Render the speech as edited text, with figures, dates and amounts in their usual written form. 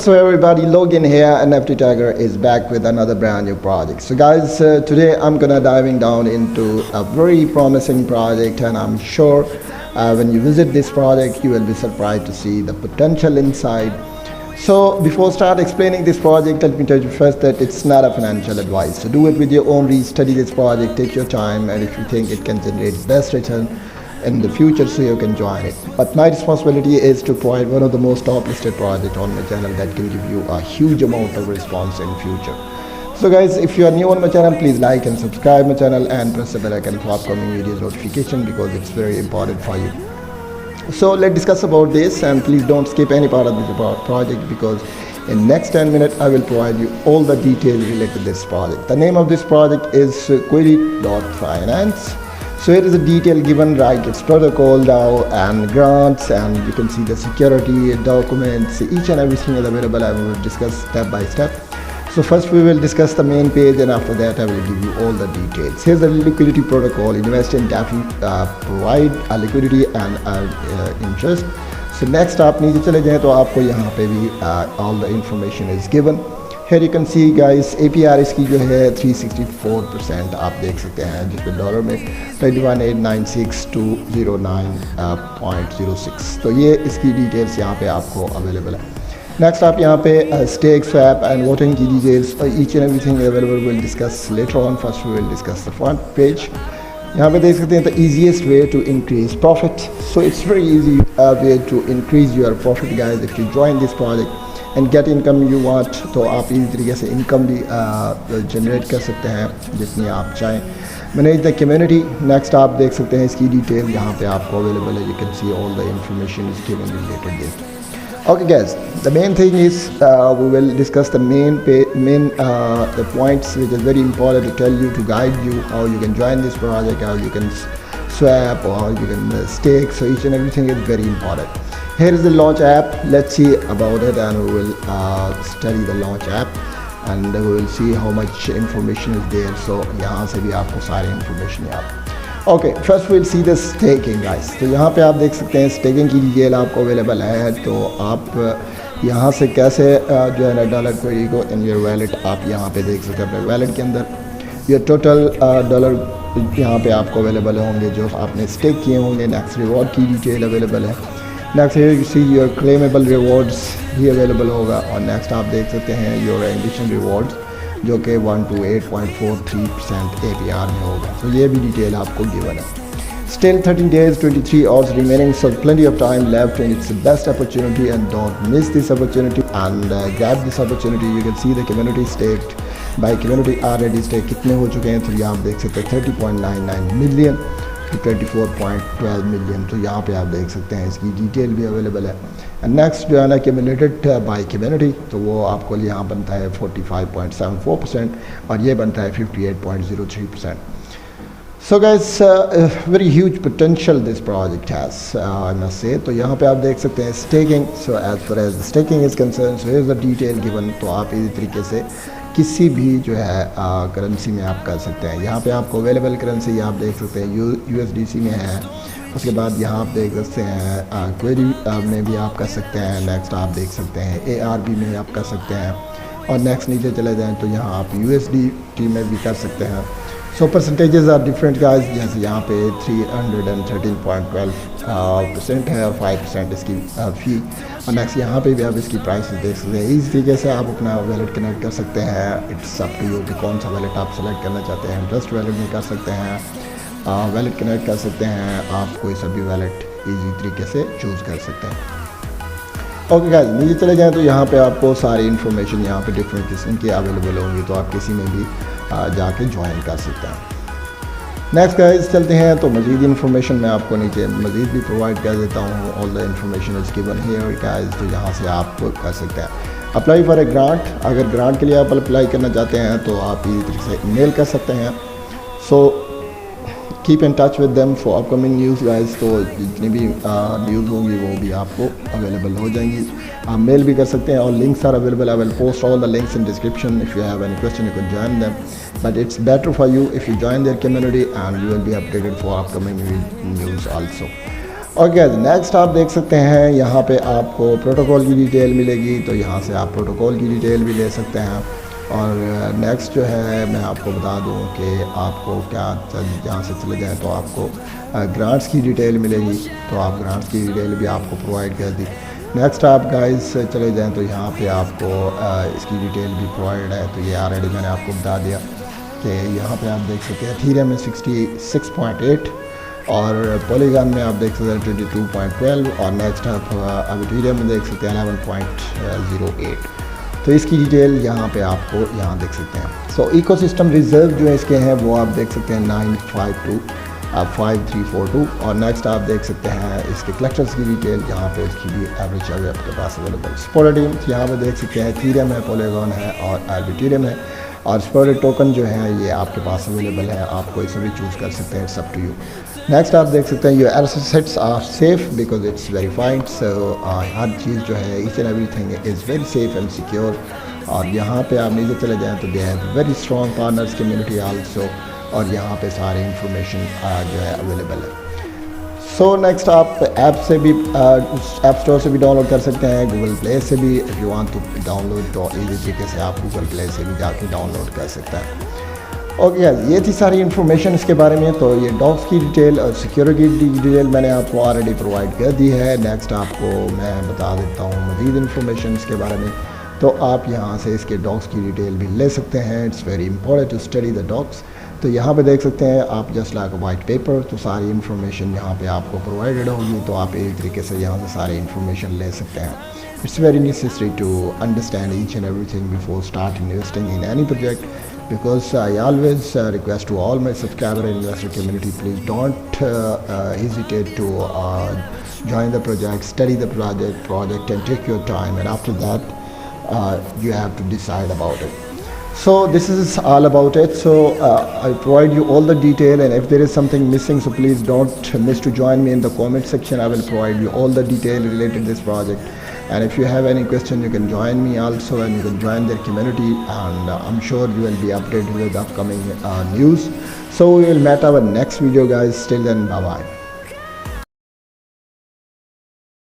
What's up everybody, Logan here and FT Tiger is back with another brand new project. So guys, today I'm gonna diving down into a very promising project, and I'm sure when you visit this project you will be surprised to see the potential inside. So before start explaining this project, let me tell you first that it's not a financial advice. So do it with your own research, study this project, take your time, and if you think it can generate best return in the future, so you can join it. But my responsibility is to provide one of the most top listed project on my channel that can give you a huge amount of response in future. So guys, if you are new on my channel, please like and subscribe my channel and press the bell icon for upcoming videos notification, because it's very important for you. So let's discuss about this, and please don't skip any part of this project, because in next 10 minutes I will provide you all the details related to this project. The name of this project is Quidi.Finance. So here is a detail given, right? It's protocol now and grants, and you can see the security documents, each and everything is available. I will discuss step by step. So first we will discuss the main page, and after that I will give you all the details. Here's the liquidity protocol. Invest in DeFi, provide a liquidity and interest. So next आप नीचे चले जाएं तो आपको यहाँ पे भी all the information is given. Here you can see guys, APR इसकी जो है 364% आप देख सकते हैं, जिसमें डॉलर में 21,896,209.06. तो ये इसकी डिटेल्स यहाँ पे आपको अवेलेबल है. नेक्स्ट आप यहाँ पे स्टेक, स्वैप एंड वोटिंग की details, each and everything available will discuss later on. First we will discuss the front page. यहाँ पे देख सकते हैं the easiest way to increase profit. So it's very easy way to increase your profit guys if you join this project and get income you want. तो आप इसी तरीके से इनकम भी जनरेट कर सकते हैं जितनी आप चाहें. Manage the community. नेक्स्ट आप देख सकते हैं इसकी डिटेल यहाँ पे आपको अवेलेबल है. You can see all the information is given related this. Okay guys, the main thing is we will discuss the the points which is very important to tell you, to guide you how you can join this project, how you can swap, or how you can stake. So each and everything is very important. Here is the launch app. Let's see about it, and we will study the launch app, and we will see how much information is there. So यहाँ से भी आपको सारी information यहाँ. Okay, first will see the staking guys. तो यहाँ पे आप देख सकते हैं स्टेकिंग की डिटेल आपको अवेलेबल है. तो आप यहाँ से कैसे जो है ना डॉलर क्विडी को इन योर वैलेट आप यहाँ पे देख सकते हैं. अपने वैलेट के अंदर ये टोटल डॉलर यहाँ पे आपको अवेलेबल होंगे जो आपने स्टेक किए होंगे. नेक्स्ट रिवॉर्ड की डिटेल अवेलेबल है. Next you see your claimable rewards भी अवेलेबल होगा. और नेक्स्ट आप देख सकते हैं योर एडिशन रिवॉर्ड्स जो कि 1 to 8.43% APR में होगा. तो ये भी डिटेल आपको गिवन है. Still 13 days, 23 hours remaining, so plenty of time left, and it's the best opportunity, and don't miss this opportunity and grab this opportunity. You can see the community staked by community already staked कितने हो चुके हैं. तो यहाँ आप देख सकते हैं 30.99 million to 24.12 million. तो यहाँ पे आप देख सकते हैं इसकी डिटेल भी अवेलेबल है. नेक्स्ट जो है ना कम्युलेटेड बाय कम्युनिटी, तो वो आपको यहाँ बनता है 45.74% और ये बनता है 58.03%. So guys, very huge potential this project has, I must say. तो यहाँ पे आप देख सकते हैं staking. So as far as staking is concern, so is the detail given. तो आप इसी तरीके से किसी भी जो है करेंसी में आप कर सकते हैं. यहाँ पे आपको अवेलेबल करेंसी आप देख सकते हैं USDC में है. उसके बाद यहाँ आप देख सकते हैं क्विडी में भी आप कर सकते हैं. नेक्स्ट आप देख सकते हैं ARB में आप कर सकते हैं. और नेक्स्ट नीचे चले जाएं तो यहाँ आप USDT में भी कर सकते हैं. सो परसेंटेजेस आर डिफरेंट गाइस. जैसे यहाँ पे 313.12% है और 5% इसकी फ़ी. और नेक्स्ट यहाँ पे भी आप इसकी प्राइसेस देख सकते हैं. इस तरीके से आप अपना वैलेट कनेक्ट कर सकते हैं. इट्स अप टू यू कि कौन सा वैलेट आप सेलेक्ट करना चाहते हैं. ट्रस्ट वैलेट में कर सकते हैं, वैलेट कनेक्ट कर सकते हैं. आप कोई सा भी वैलेट ईजी तरीके से चूज़ कर सकते हैं. ओके गाइस, नीचे चले जाएं तो यहाँ पे आपको सारी इन्फॉर्मेशन यहाँ पे डिफरेंट किस्म की अवेलेबल होंगी. तो आप किसी में भी जाके ज्वाइन कर सकते हैं. नेक्स्ट गाइस चलते हैं. तो मज़ीद इन्फॉर्मेशन मैं आपको नीचे मज़ीद भी प्रोवाइड कर देता हूँ. All the information is given here guys. तो यहाँ से आप कर सकते हैं अप्लाई फॉर ए ग्रांट. अगर ग्रांट के लिए आप अप्लाई करना चाहते हैं तो आप इसी तरीके से ईमेल कर सकते हैं. So keep in touch with them for upcoming news guys. तो जितनी भी न्यूज़ होंगी वो भी आपको अवेलेबल हो जाएंगी. आप मेल भी कर सकते हैं और links are available. I will post all the links in description. If you have any question you can join them, but it's better for you if you join their community, and you will be updated for upcoming news also. Okay, next आप देख सकते हैं यहाँ पे आपको protocol की detail मिलेगी, तो यहाँ से आप प्रोटोकॉल की डिटेल भी ले सकते हैं। और नेक्स्ट जो है मैं आपको बता दूँ कि आपको क्या यहाँ से चले जाएँ तो आपको ग्रांट्स की डिटेल मिलेगी, तो आप ग्रांट्स की डिटेल भी आपको प्रोवाइड कर दी। नेक्स्ट आप गाइस चले जाएँ तो यहाँ पे आपको इसकी डिटेल भी प्रोवाइड है, तो ये ऑलरेडी मैंने आपको बता दिया कि यहाँ पे आप देख सकते हैं इथेरियम में 66.8 और पॉलीगॉन में आप देख सकते हैं 22.12 और नेक्स्ट आप अब इथेरियम में देख सकते हैं 11.08। तो इसकी डिटेल यहाँ पे आपको यहाँ देख सकते हैं। सो इकोसिस्टम रिजर्व जो है इसके हैं वो आप देख सकते हैं 9525342 और नेक्स्ट आप देख सकते हैं इसके कलेक्टर्स की डिटेल, यहाँ पे इसकी भी एवरेज है आपके पास अवेलेबल। स्पोलेटियम यहाँ पे देख सकते हैं इथेरियम है, पॉलीगॉन है और आर्बिट्रियम है और स्पोलेट टोकन जो है ये आपके पास अवेलेबल है, आपको इसे भी चूज़ कर सकते हैं, it's up to you. Next आप देख सकते हैं your assets are safe because it's verified, so हर चीज़ जो है each and everything is very safe and secure. और यहाँ पे आप नीचे चले जाएँ तो they have very strong partners community also, और यहाँ पे सारे इंफॉर्मेशन जो है अवेलेबल है। सो नेक्स्ट आप ऐप से भी ऐप स्टोर से भी डाउनलोड कर सकते हैं, गूगल प्ले से भी। If you want to download तो इजी तरीके से आप गूगल प्ले से भी जाके डाउनलोड कर सकते हैं। ओके ये थी सारी इन्फॉर्मेशन इसके बारे में। तो ये डॉग्स की डिटेल और सिक्योरिटी की डिटेल मैंने आपको ऑलरेडी प्रोवाइड कर दी है। नेक्स्ट आपको मैं बता देता हूँ मज़ीद इन्फॉर्मेशन इसके बारे में, तो आप यहाँ से इसके डॉग्स की डिटेल भी ले सकते हैं। It's very important to study the docs. तो यहाँ पे देख सकते हैं आप जस्ट लाइक वाइट पेपर, तो सारी इन्फॉर्मेशन यहाँ पे आपको प्रोवाइडेड होगी, तो आप एक तरीके से यहाँ से सारी इन्फॉर्मेशन ले सकते हैं। It's very necessary to understand each and everything before start investing in any project, because I always request to all my subscriber and investor community, please don't hesitate to join the project, study the project and take your time, and after that you have to decide about it. So this is all about it. So I provide you all the detail, and if there is something missing, so please don't miss to join me in the comment section. I will provide you all the detail related to this project. And if you have any question, you can join me also, and you can join their community, and I'm sure you will be updated with upcoming news. So we will meet our next video guys. Till then, bye bye.